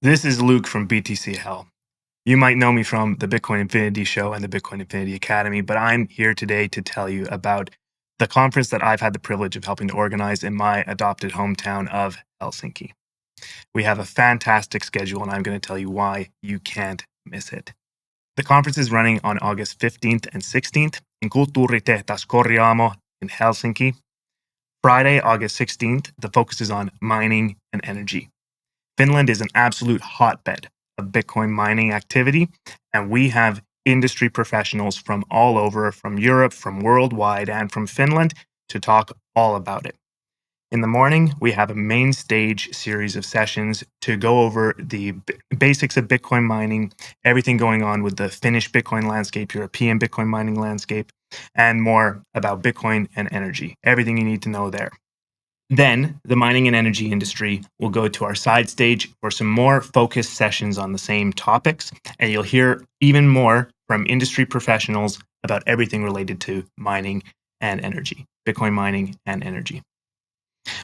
This is Luke from BTC Hell. You might know me from the Bitcoin Infinity Show and the Bitcoin Infinity Academy, but I'm here today to tell you about the conference that I've had the privilege of helping to organize in my adopted hometown of Helsinki. We have a fantastic schedule, and I'm going to tell you why you can't miss it. The conference is running on August 15th and 16th in Kulttuuritehdas Korjaamo in Helsinki. Friday, August 16th, the focus is on mining and energy. Finland is an absolute hotbed of Bitcoin mining activity, and we have industry professionals from all over, from Europe, from worldwide, and from Finland to talk all about it. In the morning, we have a main stage series of sessions to go over the basics of Bitcoin mining, everything going on with the Finnish Bitcoin landscape, European Bitcoin mining landscape, and more about Bitcoin and energy, everything you need to know there. Then the mining and energy industry will go to our side stage for some more focused sessions on the same topics, and you'll hear even more from industry professionals about everything related to mining and energy, Bitcoin mining and energy.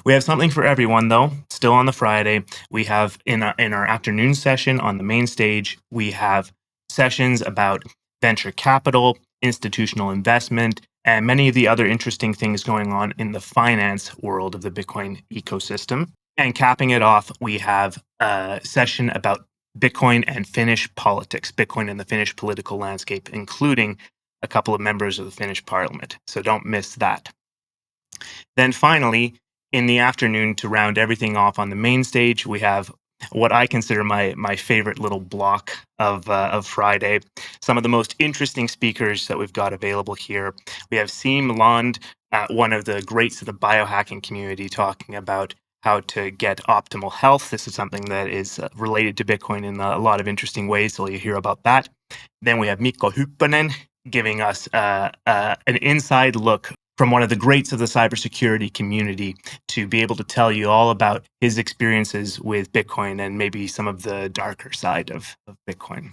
We have something for everyone, though. Still on the Friday, we have in our afternoon session on the main stage, we have sessions about venture capital, institutional investment, and many of the other interesting things going on in the finance world of the Bitcoin ecosystem. And capping it off, we have a session about Bitcoin and Finnish politics, Bitcoin and the Finnish political landscape, including a couple of members of the Finnish parliament. So don't miss that. Then finally, in the afternoon, to round everything off on the main stage, we have what I consider my favorite little block of Friday. Some of the most interesting speakers that we've got available here. We have Siim Land, one of the greats of the biohacking community, talking about how to get optimal health. This is something that is related to Bitcoin in a lot of interesting ways, so you'll hear about that. Then we have Mikko Hyppönen giving us an inside look from one of the greats of the cybersecurity community to be able to tell you all about his experiences with Bitcoin and maybe some of the darker side of Bitcoin.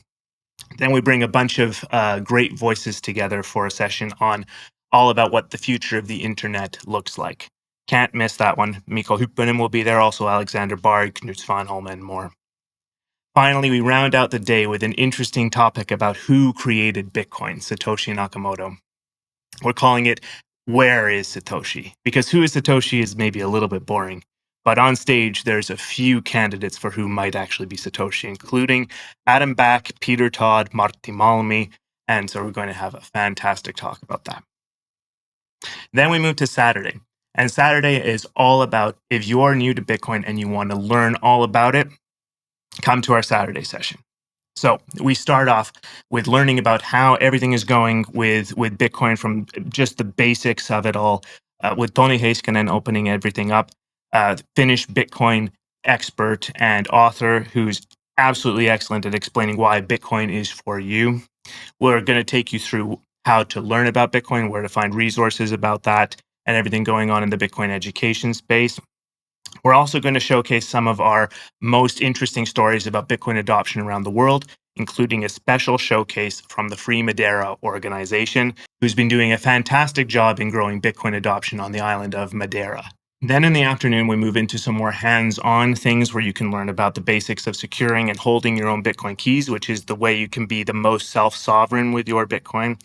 Then we bring a bunch of great voices together for a session on all about what the future of the internet looks like. Can't miss that one. Mikko Hyppönen will be there, also Alexander Bard, Knut Svanholm, and more. Finally, we round out the day with an interesting topic about who created Bitcoin, Satoshi Nakamoto. We're calling it Where is Satoshi? Because who is Satoshi is maybe a little bit boring. But on stage, there's a few candidates for who might actually be Satoshi, including Adam Back, Peter Todd, Martti Malmi. And so we're going to have a fantastic talk about that. Then we move to Saturday. And Saturday is all about if you're new to Bitcoin and you want to learn all about it, come to our Saturday session. So we start off with learning about how everything is going with Bitcoin from just the basics of it all, with Toni Heiskanen opening everything up, Finnish Bitcoin expert and author who's absolutely excellent at explaining why Bitcoin is for you. We're going to take you through how to learn about Bitcoin, where to find resources about that, and everything going on in the Bitcoin education space. We're also going to showcase some of our most interesting stories about Bitcoin adoption around the world, including a special showcase from the Free Madeira organization, who's been doing a fantastic job in growing Bitcoin adoption on the island of Madeira. Then in the afternoon, we move into some more hands-on things where you can learn about the basics of securing and holding your own Bitcoin keys, which is the way you can be the most self-sovereign with your Bitcoin.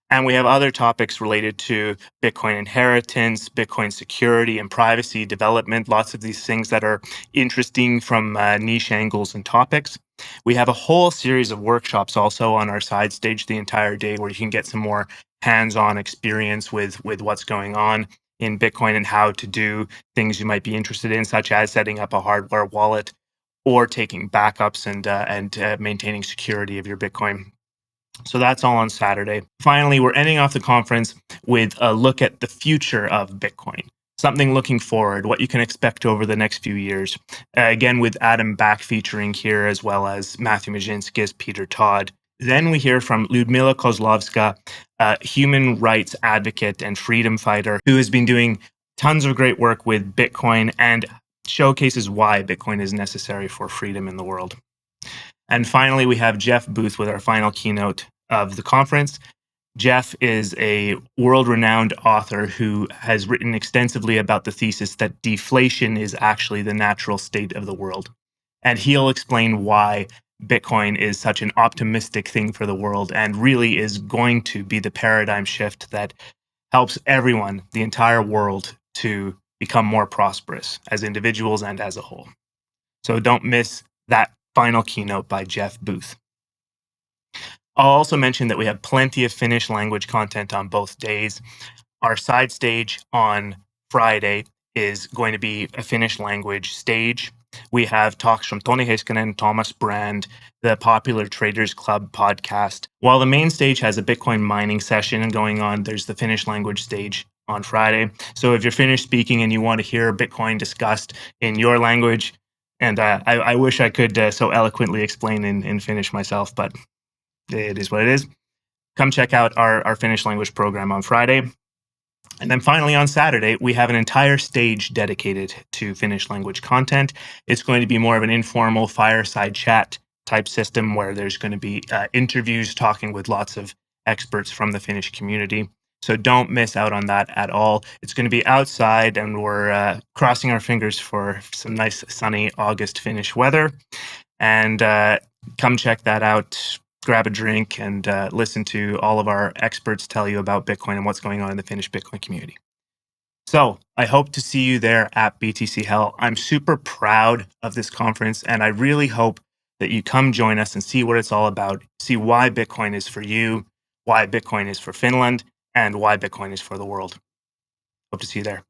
And we have other topics related to Bitcoin inheritance, Bitcoin security and privacy development, lots of these things that are interesting from niche angles and topics. We have a whole series of workshops also on our side stage the entire day where you can get some more hands-on experience with what's going on in Bitcoin and how to do things you might be interested in, such as setting up a hardware wallet or taking backups and maintaining security of your Bitcoin. So that's all on Saturday. Finally, we're ending off the conference with a look at the future of Bitcoin, something looking forward, what you can expect over the next few years. Again, with Adam Back featuring here, as well as Matthew Majinskis, Peter Todd. Then we hear from Lyudmila Kozlovska, a human rights advocate and freedom fighter who has been doing tons of great work with Bitcoin and showcases why Bitcoin is necessary for freedom in the world. And finally, we have Jeff Booth with our final keynote of the conference. Jeff is a world-renowned author who has written extensively about the thesis that deflation is actually the natural state of the world. and he'll explain why Bitcoin is such an optimistic thing for the world and really is going to be the paradigm shift that helps everyone, the entire world, to become more prosperous as individuals and as a whole. So don't miss that final keynote by Jeff Booth. I'll also mention that we have plenty of Finnish language content on both days. Our side stage on Friday is going to be a Finnish language stage. We have talks from Toni Heiskanen, Thomas Brand, the Popular Traders Club podcast. While the main stage has a Bitcoin mining session going on, there's the Finnish language stage on Friday. So if you're Finnish speaking and you want to hear Bitcoin discussed in your language, and I wish I could so eloquently explain in Finnish myself, but it is what it is. Come check out our Finnish language program on Friday. And then finally on Saturday, we have an entire stage dedicated to Finnish language content. It's going to be more of an informal fireside chat type system where there's going to be interviews talking with lots of experts from the Finnish community. So don't miss out on that at all. It's going to be outside, and we're crossing our fingers for some nice sunny August Finnish weather. And come check that out. Grab a drink and listen to all of our experts tell you about Bitcoin and what's going on in the Finnish Bitcoin community. So I hope to see you there at BTC Hell. I'm super proud of this conference, and I really hope that you come join us and see what it's all about, see why Bitcoin is for you, why Bitcoin is for Finland, and why Bitcoin is for the world. Hope to see you there.